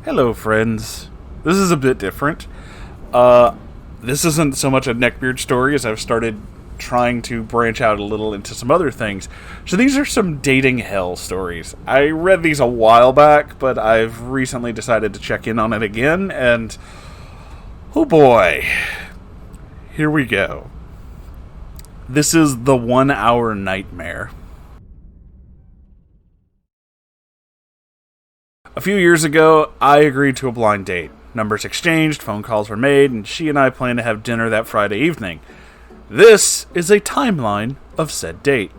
Hello, friends. This is a bit different. This isn't so much a neckbeard story as I've started trying to branch out a little into some other things. So these are some dating hell stories. I read these a while back, but I've recently decided to check in on it again, and oh boy, here we go. This is the 1 hour nightmare. A few years ago, I agreed to a blind date. Numbers exchanged, phone calls were made, and she and I plan to have dinner that Friday evening. This is a timeline of said date.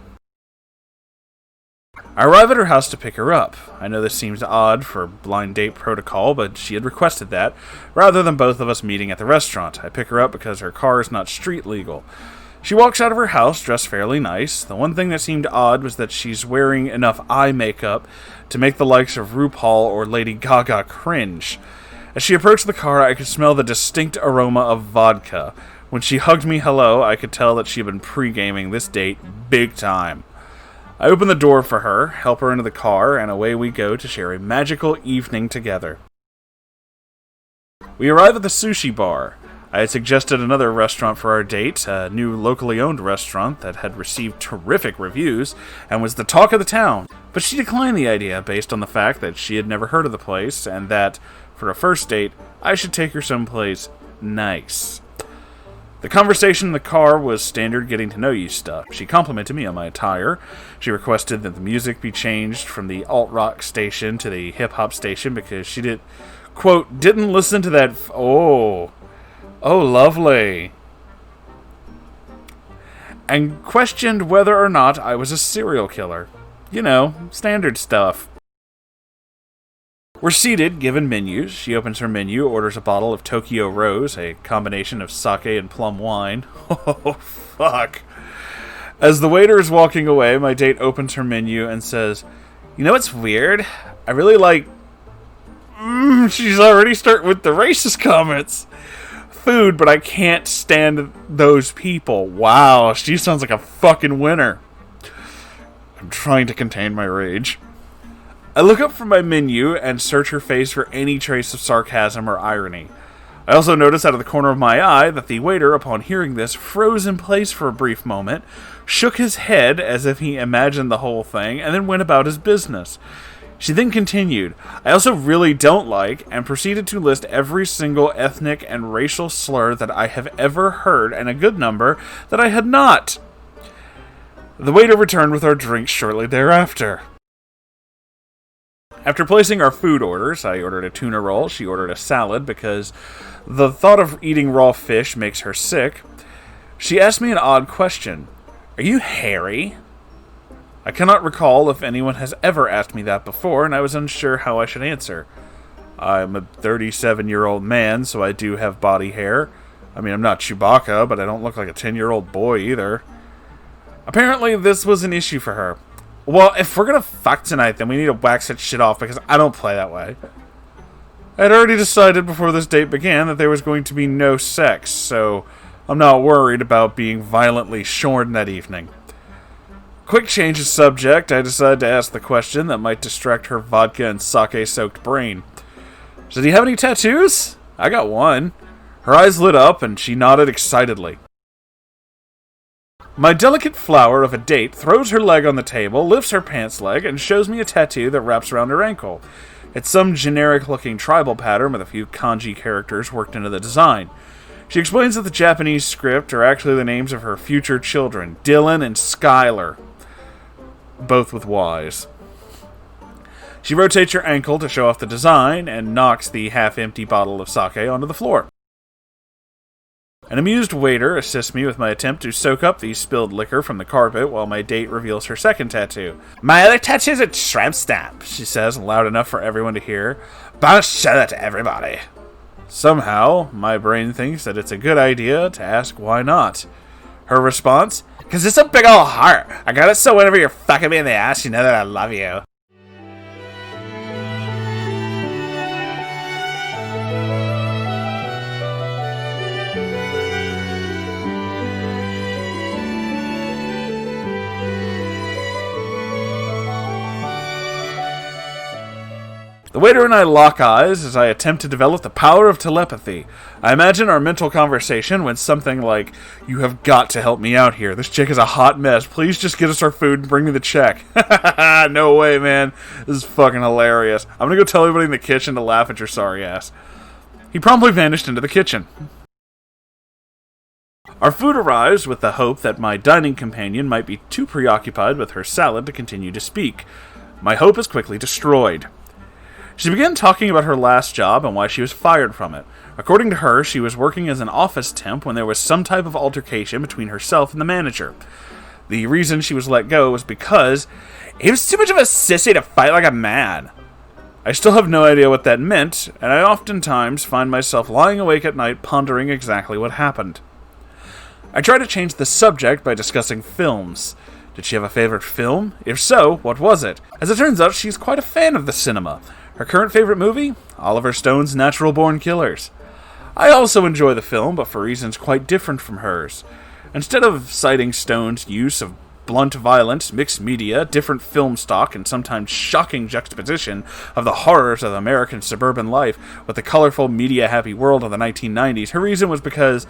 I arrive at her house to pick her up. I know this seems odd for blind date protocol, but she had requested that, rather than both of us meeting at the restaurant. I pick her up because her car is not street legal. She walks out of her house dressed fairly nice. The one thing that seemed odd was that she's wearing enough eye makeup to make the likes of RuPaul or Lady Gaga cringe. As she approached the car, I could smell the distinct aroma of vodka. When she hugged me hello, I could tell that she had been pre-gaming this date big time. I open the door for her, help her into the car, and away we go to share a magical evening together. We arrive at the sushi bar. I had suggested another restaurant for our date, a new locally owned restaurant that had received terrific reviews and was the talk of the town. But she declined the idea based on the fact that she had never heard of the place and that, for a first date, I should take her someplace nice. The conversation in the car was standard getting to know you stuff. She complimented me on my attire. She requested that the music be changed from the alt-rock station to the hip-hop station because she didn't listen to that Oh, lovely. And questioned whether or not I was a serial killer. You know, standard stuff. We're seated, given menus. She opens her menu, orders a bottle of Tokyo Rose, a combination of sake and plum wine. Oh, fuck. As the waiter is walking away, my date opens her menu and says, "You know what's weird? I really like..." She's already starting with the racist comments. Food, but I can't stand those people. Wow, she sounds like a fucking winner. I'm trying to contain my rage. I look up from my menu and search her face for any trace of sarcasm or irony. I also notice out of the corner of my eye that the waiter, upon hearing this, froze in place for a brief moment, shook his head as if he imagined the whole thing, and then went about his business. She then continued, "I also really don't like," and proceeded to list every single ethnic and racial slur that I have ever heard, and a good number that I had not. The waiter returned with our drinks shortly thereafter. After placing our food orders, I ordered a tuna roll, she ordered a salad because the thought of eating raw fish makes her sick. She asked me an odd question. "Are you hairy?" I cannot recall if anyone has ever asked me that before, and I was unsure how I should answer. I'm a 37-year-old man, so I do have body hair. I mean, I'm not Chewbacca, but I don't look like a 10-year-old boy either. Apparently, this was an issue for her. Well, if we're gonna fuck tonight, then we need to wax that shit off, because I don't play that way. I had already decided before this date began that there was going to be no sex, so I'm not worried about being violently shorn that evening. Quick change of subject, I decided to ask the question that might distract her vodka and sake-soaked brain. So, "Do you have any tattoos?" I got one. Her eyes lit up, and she nodded excitedly. My delicate flower of a date throws her leg on the table, lifts her pants leg, and shows me a tattoo that wraps around her ankle. It's some generic-looking tribal pattern with a few kanji characters worked into the design. She explains that the Japanese script are actually the names of her future children, Dylan and Skylar. Both with Y's. She rotates her ankle to show off the design and knocks the half-empty bottle of sake onto the floor. An amused waiter assists me with my attempt to soak up the spilled liquor from the carpet while my date reveals her second tattoo. "My other tattoo is a tramp stamp," she says, loud enough for everyone to hear. "But I'll show that to everybody." Somehow, my brain thinks that it's a good idea to ask why not. Her response, "'Cause it's a big ol' heart. I got it so whenever you're fucking me in the ass, you know that I love you." The waiter and I lock eyes as I attempt to develop the power of telepathy. I imagine our mental conversation went something like, "You have got to help me out here. This chick is a hot mess. Please just get us our food and bring me the check." No way, man. This is fucking hilarious. I'm gonna go tell everybody in the kitchen to laugh at your sorry ass. He promptly vanished into the kitchen. Our food arrives with the hope that my dining companion might be too preoccupied with her salad to continue to speak. My hope is quickly destroyed. She began talking about her last job and why she was fired from it. According to her, she was working as an office temp when there was some type of altercation between herself and the manager. The reason she was let go was because he was too much of a sissy to fight like a man. I still have no idea what that meant, and I oftentimes find myself lying awake at night pondering exactly what happened. I try to change the subject by discussing films. Did she have a favorite film? If so, what was it? As it turns out, she's quite a fan of the cinema. Her current favorite movie? Oliver Stone's Natural Born Killers. I also enjoy the film, but for reasons quite different from hers. Instead of citing Stone's use of blunt violence, mixed media, different film stock, and sometimes shocking juxtaposition of the horrors of American suburban life with the colorful, media-happy world of the 1990s, her reason was because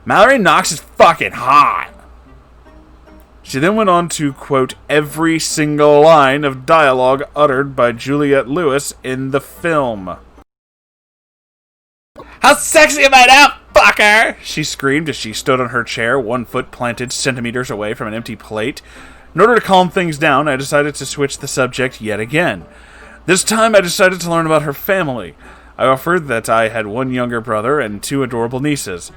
Mallory Knox is fucking hot. She then went on to quote every single line of dialogue uttered by Juliette Lewis in the film. "How sexy am I now, fucker?" she screamed as she stood on her chair, 1 foot planted centimeters away from an empty plate. In order to calm things down, I decided to switch the subject yet again. This time I decided to learn about her family. I offered that I had 1 younger brother and 2 adorable nieces.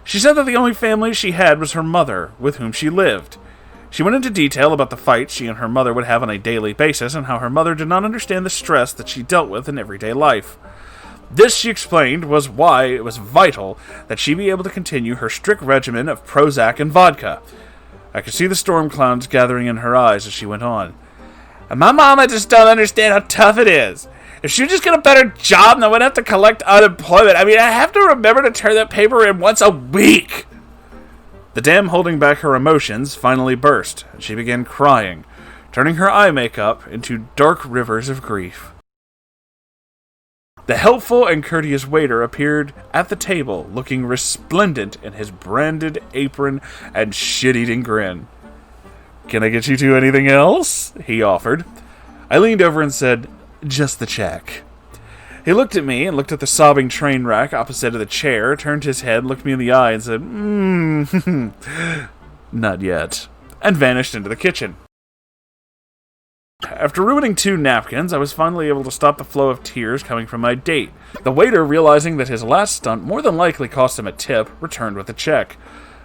She said that the only family she had was her mother, with whom she lived. She went into detail about the fights she and her mother would have on a daily basis and how her mother did not understand the stress that she dealt with in everyday life. This, she explained, was why it was vital that she be able to continue her strict regimen of Prozac and vodka. I could see the storm clouds gathering in her eyes as she went on. "And my mama just don't understand how tough it is. If she would just get a better job, then I wouldn't have to collect unemployment. I mean, I have to remember to turn that paper in once a week." The dam holding back her emotions finally burst, and she began crying, turning her eye makeup into dark rivers of grief. The helpful and courteous waiter appeared at the table, looking resplendent in his branded apron and shit-eating grin. "Can I get you to anything else?" he offered. I leaned over and said, "Just the check." He looked at me and looked at the sobbing train wreck opposite of the chair, turned his head, looked me in the eye, and said, "Not yet," and vanished into the kitchen. After ruining 2 napkins, I was finally able to stop the flow of tears coming from my date. The waiter, realizing that his last stunt more than likely cost him a tip, returned with a check.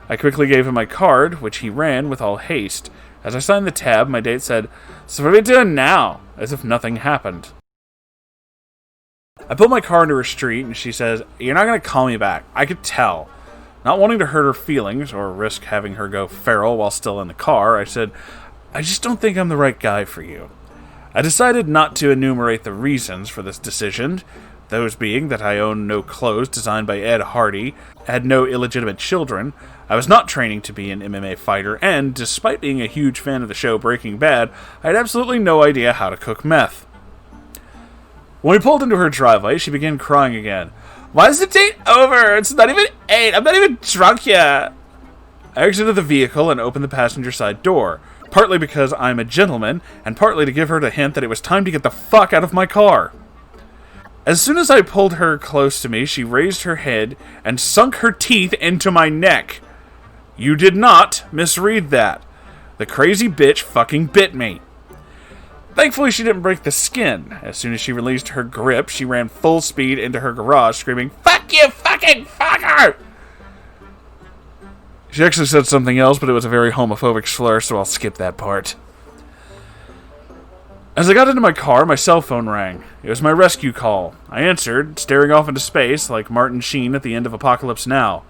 I quickly gave him my card, which he ran with all haste. As I signed the tab, my date said, "So what are we doing now?" as if nothing happened. I pulled my car into her street, and she says, "You're not going to call me back. I could tell." Not wanting to hurt her feelings, or risk having her go feral while still in the car, I said, "I just don't think I'm the right guy for you." I decided not to enumerate the reasons for this decision, those being that I owned no clothes designed by Ed Hardy, had no illegitimate children, I was not training to be an MMA fighter, and, despite being a huge fan of the show Breaking Bad, I had absolutely no idea how to cook meth. When we pulled into her driveway, she began crying again. "Why is the date over? It's not even 8. I'm not even drunk yet." I exited the vehicle and opened the passenger side door, partly because I'm a gentleman, and partly to give her the hint that it was time to get the fuck out of my car. As soon as I pulled her close to me, she raised her head and sunk her teeth into my neck. You did not misread that. The crazy bitch fucking bit me. Thankfully, she didn't break the skin. As soon as she released her grip, she ran full speed into her garage, screaming, "Fuck you, fucking fucker!" She actually said something else, but it was a very homophobic slur, so I'll skip that part. As I got into my car, my cell phone rang. It was my rescue call. I answered, staring off into space like Martin Sheen at the end of Apocalypse Now.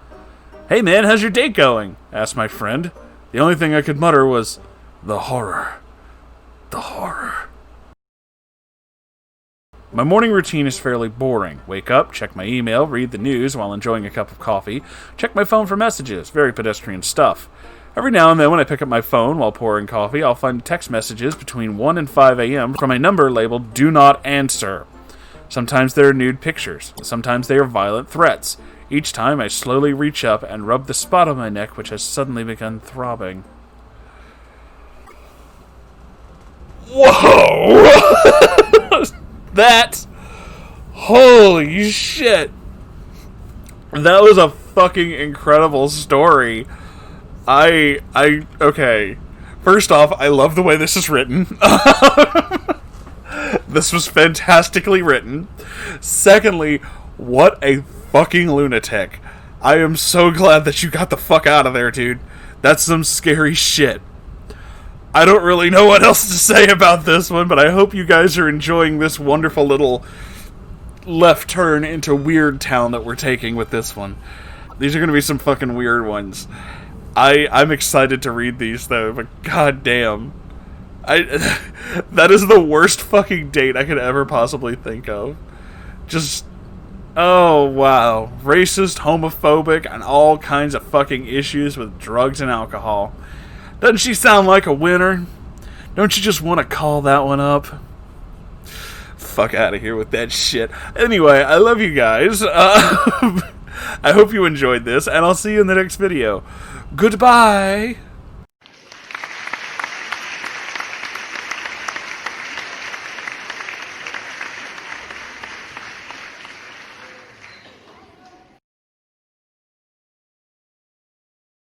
"Hey man, how's your date going?" asked my friend. The only thing I could mutter was, "The horror. The horror." My morning routine is fairly boring. Wake up, check my email, read the news while enjoying a cup of coffee, check my phone for messages, very pedestrian stuff. Every now and then when I pick up my phone while pouring coffee, I'll find text messages between 1 and 5 a.m. from a number labeled "Do Not Answer." Sometimes they are nude pictures. Sometimes they are violent threats. Each time I slowly reach up and rub the spot on my neck which has suddenly begun throbbing. Whoa! That... Holy shit! That was a fucking incredible story. Okay. First off, I love the way this is written. This was fantastically written. Secondly, what a fucking lunatic. I am so glad that you got the fuck out of there, dude. That's some scary shit. I don't really know what else to say about this one, but I hope you guys are enjoying this wonderful little left turn into Weird Town that we're taking with this one. These are going to be some fucking weird ones. I'm excited to read these, though, but goddamn. That is the worst fucking date I could ever possibly think of. Just... Oh, wow. Racist, homophobic, and all kinds of fucking issues with drugs and alcohol. Doesn't she sound like a winner? Don't you just want to call that one up? Fuck out of here with that shit. Anyway, I love you guys. I hope you enjoyed this, and I'll see you in the next video. Goodbye!